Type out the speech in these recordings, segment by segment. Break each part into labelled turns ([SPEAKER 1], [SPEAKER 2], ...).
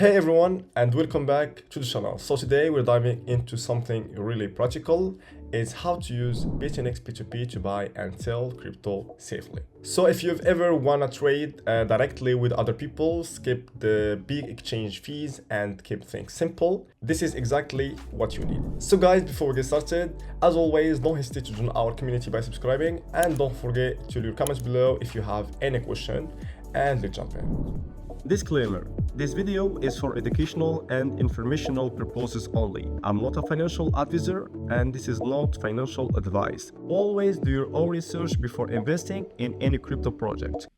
[SPEAKER 1] Hey everyone, and welcome back to the channel. So today we're diving into something really practical. It's how to use Bitunix P2P to buy and sell crypto safely. So if you've ever wanna trade directly with other people, skip the big exchange fees and keep things simple, this is exactly what you need. So guys, before we get started, as always, don't hesitate to join our community by subscribing, and don't forget to leave comments below if you have any question, and let's jump in.
[SPEAKER 2] Disclaimer: this video is for educational and informational purposes only. I'm not a financial advisor and this is not financial advice. Always do your own research before investing in any crypto project.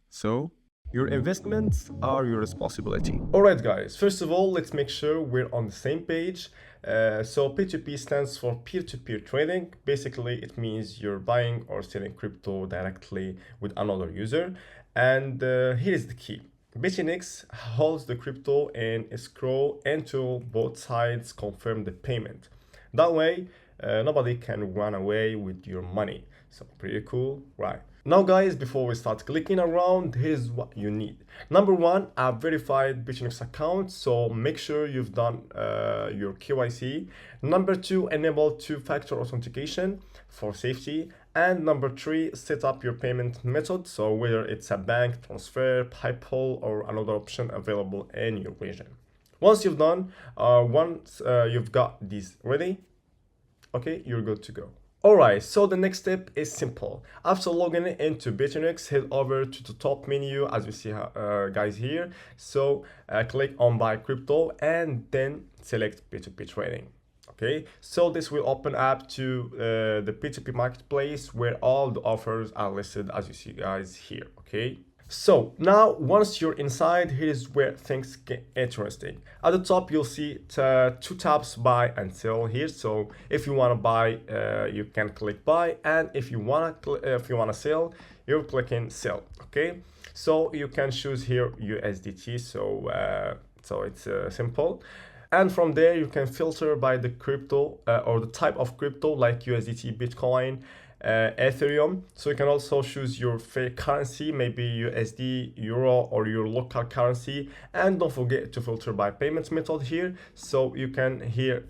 [SPEAKER 2] So, your investments are your responsibility.
[SPEAKER 1] Alright guys, first of all, let's make sure we're on the same page. So P2P stands for peer-to-peer trading. Basically, it means you're buying or selling crypto directly with another user. And here is the key. Bitunix holds the crypto in escrow until both sides confirm the payment. That way, nobody can run away with your money. So pretty cool, right? Now guys, before we start clicking around, here's what you need. Number one, a verified Bitunix account, so make sure you've done your KYC. Number two, enable two-factor authentication for safety. And number three, set up your payment method, so whether it's a bank transfer, PayPal, or another option available in your region. Once you've done, you've got these ready, okay, you're good to go. Alright, so the next step is simple. After logging into Bitunix, head over to the top menu as we see guys here. So click on buy crypto and then select P2P trading. Okay, so this will open up to the P2P marketplace where all the offers are listed as you see guys here. Okay, so now once you're inside, here's where things get interesting. At the top you'll see two tabs, buy and sell here. So if you want to buy, you can click buy, and if you want to sell, you're clicking sell. Okay, so you can choose here USDT, so it's simple. And from there, you can filter by the crypto or the type of crypto like USDT, Bitcoin, Ethereum. So you can also choose your fake currency, maybe USD, Euro, or your local currency. And don't forget to filter by payment method here. So you can here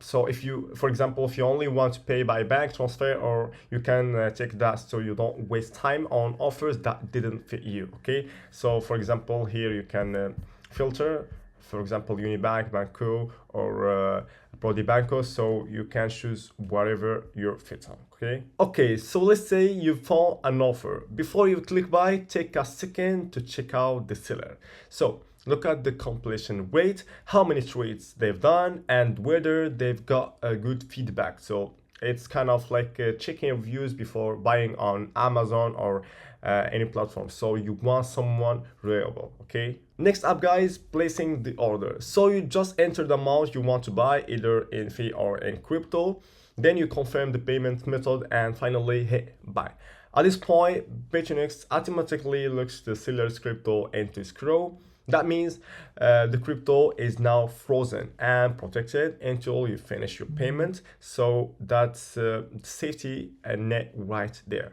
[SPEAKER 1] so if you, for example, if you only want to pay by bank transfer, or you can take that so you don't waste time on offers that didn't fit you. Okay, so for example, here you can filter, for example, Unibank, Banco, or Prodi Banco, so you can choose whatever you're fit on. Okay, so let's say you found an offer. Before you click buy, take a second to check out the seller. So look at the completion rate, how many trades they've done, and whether they've got a good feedback. So it's kind of like checking reviews before buying on Amazon or any platform. So you want someone reliable. Okay, next up guys, placing the order. So you just enter the amount you want to buy, either in fiat or in crypto. Then you confirm the payment method and finally hit buy. At this point, Bitunix automatically looks the seller's crypto into escrow. That means the crypto is now frozen and protected until you finish your payment. So that's safety and net right there.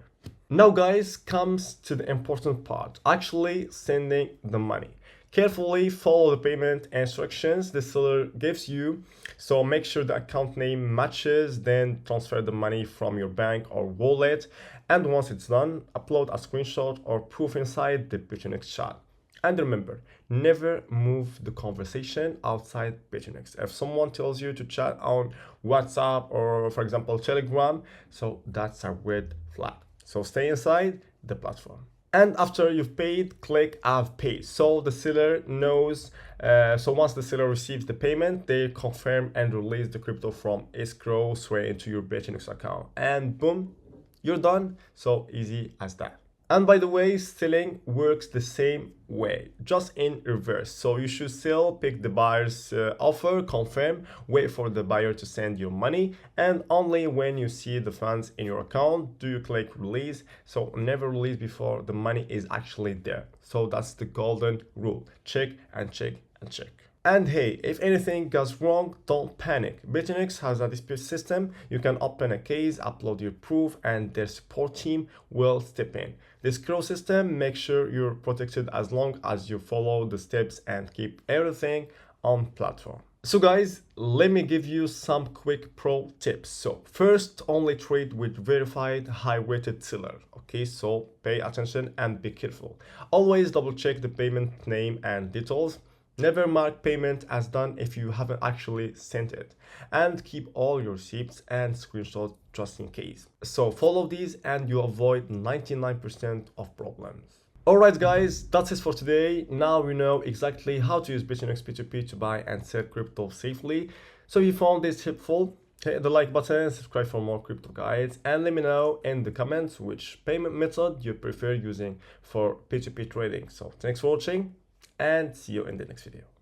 [SPEAKER 1] Now guys, comes to the important part, actually sending the money. Carefully follow the payment instructions the seller gives you. So make sure the account name matches, then transfer the money from your bank or wallet. And once it's done, upload a screenshot or proof inside the Bitunix chat. And remember, never move the conversation outside Bitunix. If someone tells you to chat on WhatsApp or, for example, Telegram, so that's a red flag. So stay inside the platform. And after you've paid, click I've paid. So the seller knows, so once the seller receives the payment, they confirm and release the crypto from escrow straight into your Bitunix account. And boom, you're done. So easy as that. And by the way, selling works the same way, just in reverse. So you should still pick the buyer's offer, confirm, wait for the buyer to send your money, and only when you see the funds in your account do you click release. So never release before the money is actually there. So that's the golden rule. Check and check and check. And hey, if anything goes wrong, don't panic. Bitunix has a dispute system. You can open a case, upload your proof, and their support team will step in. This scroll system makes sure you're protected as long as you follow the steps and keep everything on platform. So guys, let me give you some quick pro tips. So first, only trade with verified high-rated seller. Okay, so pay attention and be careful. Always double check the payment name and details. Never mark payment as done if you haven't actually sent it. And keep all your receipts and screenshots just in case. So follow these and you avoid 99% of problems. Alright guys, that's it for today. Now we know exactly how to use Bitunix P2P to buy and sell crypto safely. So if you found this helpful, hit the like button, subscribe for more crypto guides, and let me know in the comments which payment method you prefer using for P2P trading. So thanks for watching and see you in the next video.